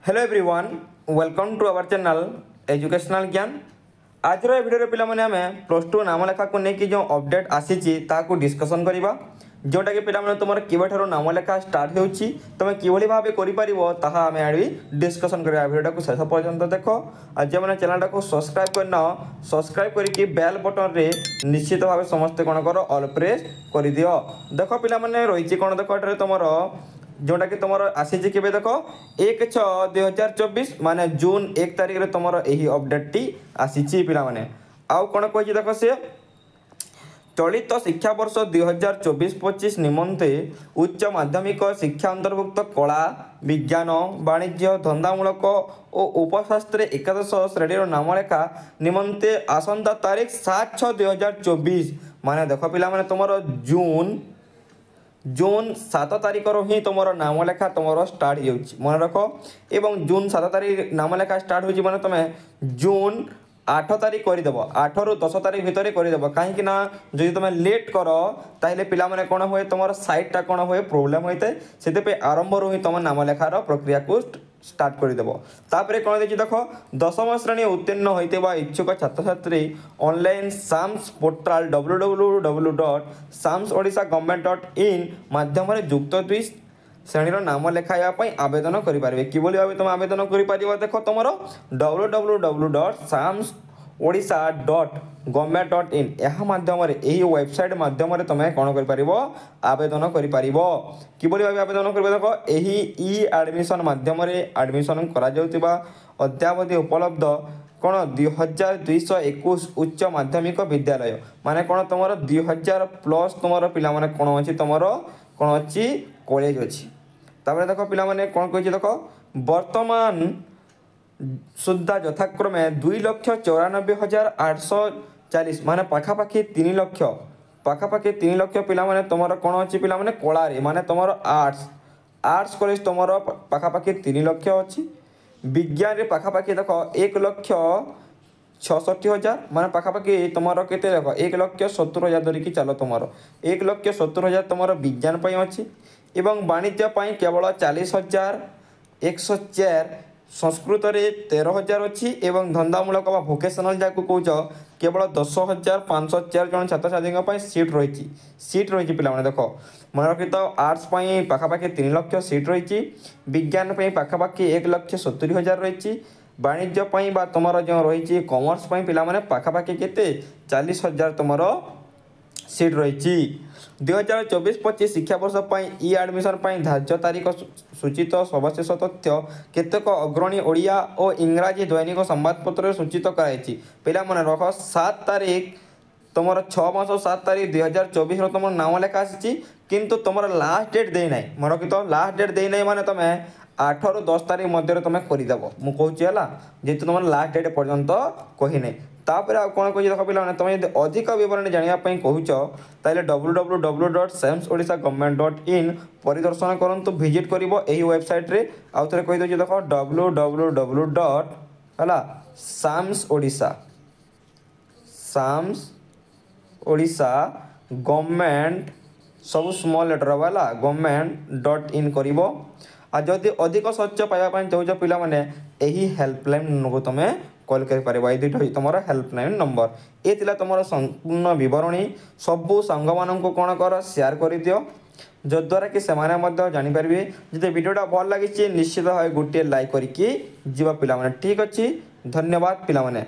Hello everyone welcome to our channel educational ज्ञान। आज video पे आम प्लस टू नाम लेखा को लेकिन जो अपडेट आसी डिस्कसन करवा जोटा कि पे तुम केवठार नाम लेखा स्टार्ट हो तुम कि भाव कर डिस्कसन करवा भिडियो को शेष पर्यंत देख आज जो मैंने चैनल को सब्सक्राइब करना सब्सक्राइब करके बेल बटन रे निश्चित भाव समस्ते कौन कर ऑल प्रेस कर दियो। देख पे रही कौन देख तुम जोटा कि तुम आसी के देख 1/6/2024 माने जून 1 तारिख रे तुम यही अपडेट टी आसी पाने आउ कौन कही देख सी चलित शिक्षा वर्ष 2024-25 निमंते उच्च माध्यमिक शिक्षा अंतर्भुक्त कला विज्ञान वाणिज्य धंदामूलक और उपशास्त्री एकादश श्रेणी नाम लेखा निमंते आसंता तारीख 7/6/2024 माने देख पे तुम जून 7 तारिख ही तुम नाम लेखा तुम स्टार्ट हो मन रख एवं जून 7 तारिख नाम लेखा स्टार्ट हो मैंने तुम जून 8 तारिख करदेव 8 ରୁ 10 तारिख भितर करदेव कहीं जो तुम लेट कर ताहले पिला माने कौन हुए तुम साइटा कौन हुए प्रोब्लेम होता है से आरंभ रू ही तुम नाम लेखार प्रक्रिया को स्टार्ट करदेव। तापर कौन देखिए देख 10वीं श्रेणी उत्तीर्ण होता इच्छुक छात्र छात्री ऑनलाइन साम्स पोर्टाल www.samsodisha.government.in माध्यम युक्त 2 श्रेणी नाम लेखायापी आवेदन करेंगे कि भाव तुम आवेदन कर देख तुम www.samsodisha.government.in यह माध्यम यही वेबसाइट माध्यम तुम कौन कर आवेदन कर कि भाव आवेदन कर देख यही इ एडमिशन माध्यम एडमिशन करा अद्यावधि उपलब्ध कौन 2221 उच्च माध्यमिक विद्यालय माने कौन तुम 2000 प्लस तुम पिला माने कौन अच्छी तुम कौन अच्छी कॉलेज अच्छी। तापर देख पिला माने कौन कही देख वर्तमान सुधा यथाक्रमे 2,94,840 माने पाखापाखि 3 लक्ष पिला माने तुम कौन अच्छी पिला माने कलारे माने तुम आर्ट्स कॉलेज तुम पाखापाखि 3 लक्ष अच्छी विज्ञान रे पाखापाखि देख 1,66,000 माने पाखापाखि तुम के देख 1,70,000 धरिकी चलो तुम 1,70,000 तुम विज्ञान अच्छी एवं वाणिज्य केवल 40,104 संस्कृत रे 13,000 अच्छी एवं धंदामूलक भोकेशनल जहाँ कौच केवल 10,504 जन छात्र छात्री सीट रही पिला देख मन रखी तो आर्ट्स पाखापाखि 3 लक्ष सीट रही विज्ञान पाखापाखि 1,70,000 रही वाणिज्य तुम जो रही कॉमर्स पिला माने पाखापाखि केते 40,000 तुम सीट रही 2024-25 शिक्षा वर्ष इ एडमिशन धार्य तारीख सूचित सविशेष तथ्य केतक अग्रणी ओडिया और इंग्राजी दैनिक संवादपत्र सूचित कराई पिला मन रख 7 तारीख तुम 6 मास 7 तारीख 2024 तुम नाम लेखा आसी किंतु तुम लास्ट डेट देना मन रखी तो लास्ट डेट देना माने तुम 8 ରୁ 10 तारीख मध्य तुम करदेव मुझे जेहतु तुम लास्ट डेट पर्यंत कहीने तापर कौन कही देख पे तुम अधिक विवरण जानापी कहूच ताले www.samsodisha.government.in परिदर्शन करूँ विजिट कर यही वेबसाइट रे आउ थे कही देख www.samsodisha गवर्नमेंट सब स्मॉल लेटर वाला government.in कर जदि अधिक सच्च पाइबा चाहो पिला माने यही हेल्पलाइन को तुम कॉल कर दुईटा तुम हेल्पलाइन नंबर ये तुम संपूर्ण बरणी सबू सांग मान कौन कर शेयर कर दियो जद्वारा कि से जानीपारे जब वीडियोटा भल लगी निश्चित भाव गोटे लाइक करके जीवा पिला माने ठीक अच्छी धन्यवाद पिला माने।